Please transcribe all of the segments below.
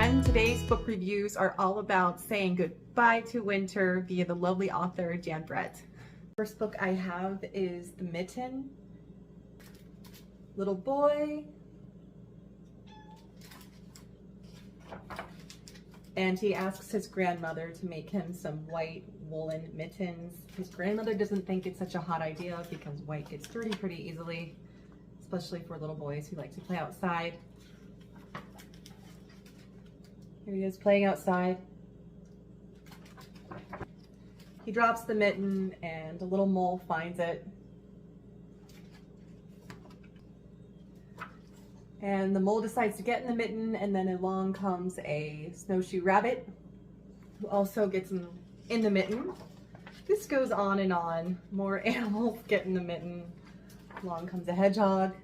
everyone. Today's book reviews are all about saying goodbye to winter via the lovely author Jan Brett. First book I have is The Mitten. Little boy, and he asks his grandmother to make him some white woolen mittens. His grandmother doesn't think it's such a hot idea because white gets dirty pretty easily, especially for little boys who like to play outside. Here he is playing outside. He drops the mitten and a little mole finds it. And the mole decides to get in the mitten, and then along comes a snowshoe rabbit who also gets in the mitten. This goes on and on. More animals get in the mitten. Along comes a hedgehog.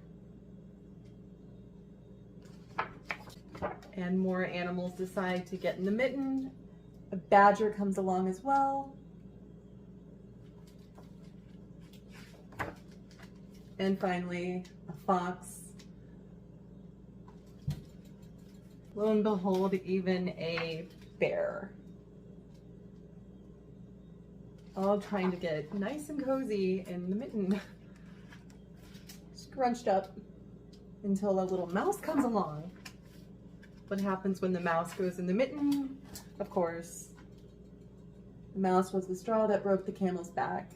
And more animals decide to get in the mitten. A badger comes along as well. And finally, a fox. Lo and behold, even a bear. All trying to get nice and cozy in the mitten. Scrunched up until a little mouse comes along. What happens when the mouse goes in the mitten? Of course, the mouse was the straw that broke the camel's back.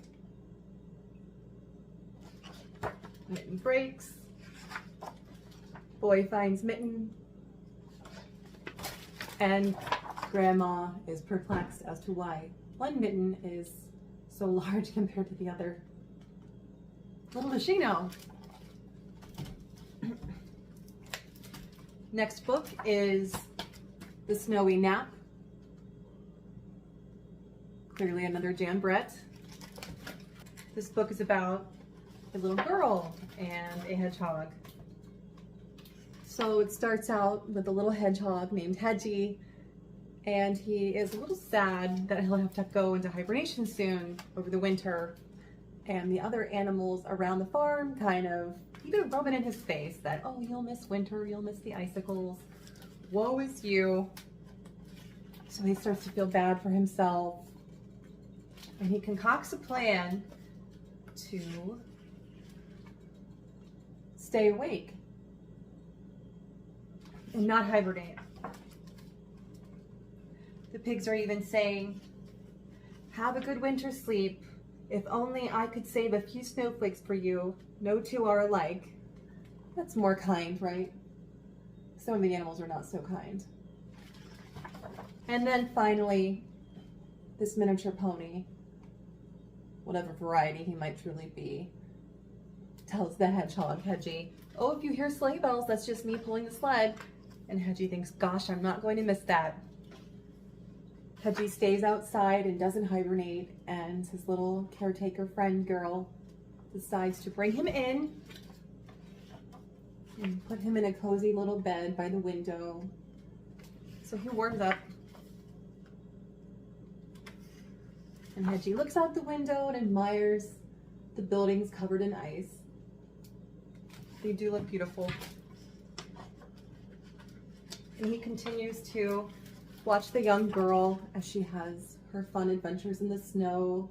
Mitten breaks. Boy finds mitten. And Grandma is perplexed as to why one mitten is so large compared to the other. Little does she know. Next book is The Snowy Nap. Clearly another Jan Brett. This book is about a little girl and a hedgehog. So it starts out with a little hedgehog named Hedgie, and he is a little sad that he'll have to go into hibernation soon over the winter. And the other animals around the farm kind of either rub it in his face that, oh, you'll miss winter, you'll miss the icicles, woe is you. So he starts to feel bad for himself, and he concocts a plan to stay awake and not hibernate. The pigs are even saying, have a good winter sleep. If only I could save a few snowflakes for you. No two are alike. That's more kind, right? Some of the animals are not so kind. And then finally, this miniature pony, whatever variety he might truly be, tells the hedgehog, Hedgie, oh, if you hear sleigh bells, that's just me pulling the sled. And Hedgie thinks, gosh, I'm not going to miss that. Hedgie stays outside and doesn't hibernate, and his little caretaker friend girl decides to bring him in and put him in a cozy little bed by the window. So he warms up. And Hedgie looks out the window and admires the buildings covered in ice. They do look beautiful. And he continues to watch the young girl as she has her fun adventures in the snow,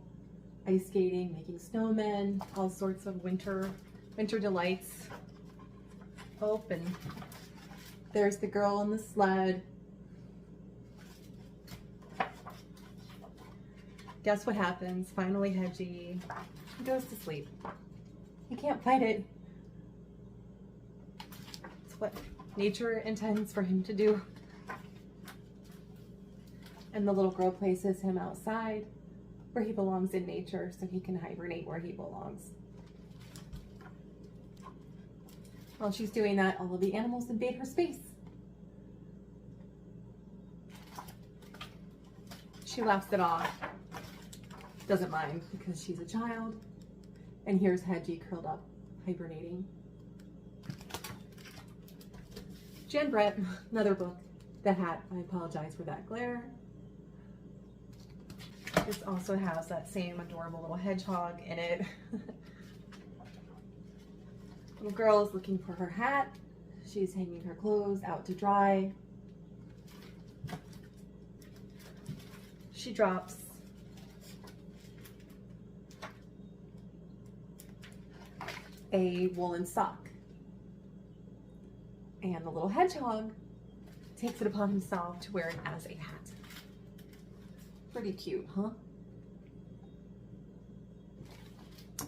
ice skating, making snowmen, all sorts of winter delights. Oh, and there's the girl on the sled. Guess what happens? Finally, Hedgie goes to sleep. He can't fight it. It's what nature intends for him to do. And the little girl places him outside where he belongs in nature so he can hibernate where he belongs. While she's doing that, all of the animals invade her space. She laughs it off, doesn't mind because she's a child. And here's Hedgie curled up, hibernating. Jan Brett, another book. The hat, I apologize for that glare. This also has that same adorable little hedgehog in it. Little girl is looking for her hat. She's hanging her clothes out to dry. she drops a woolen sock. And the little hedgehog takes it upon himself to wear it as a hat. Pretty cute, huh?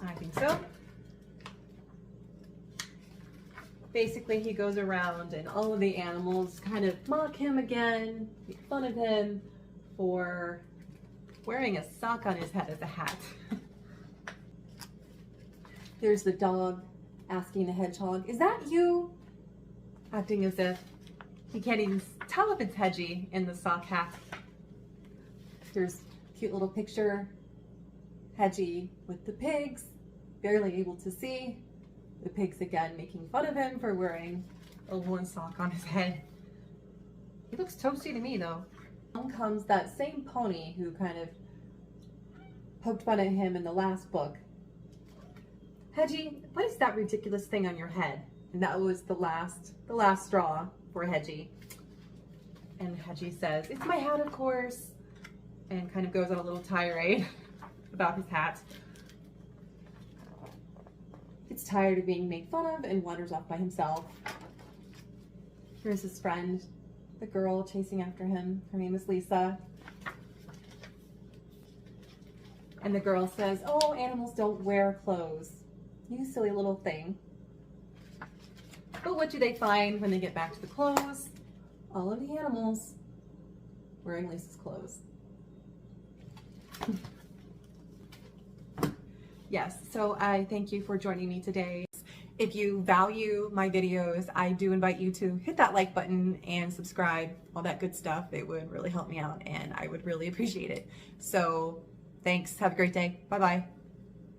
I think so. Basically, he goes around and all of the animals kind of mock him again, make fun of him for wearing a sock on his head as a hat. There's the dog asking the hedgehog, "Is that you?" Acting as if he can't even tell if it's Hedgie in the sock hat. There's a cute little picture, Hedgie with the pigs, barely able to see. The pigs again making fun of him for wearing a woolen sock on his head. He looks toasty to me though. Along comes that same pony who kind of poked fun at him in the last book. "Hedgie, what is that ridiculous thing on your head?" And that was the last straw for Hedgie. And Hedgie says, "It's my hat, of course," and kind of goes on a little tirade about his hat. Gets tired of being made fun of and wanders off by himself. Here's his friend, the girl chasing after him. Her name is Lisa. And the girl says, "Oh, animals don't wear clothes. You silly little thing." But what do they find when they get back to the clothes? All of the animals wearing Lisa's clothes. Yes, so I thank you for joining me today. If you value my videos, I do invite you to hit that like button and subscribe, all that good stuff. It would really help me out and I would really appreciate it. So thanks, have a great day. Bye-bye.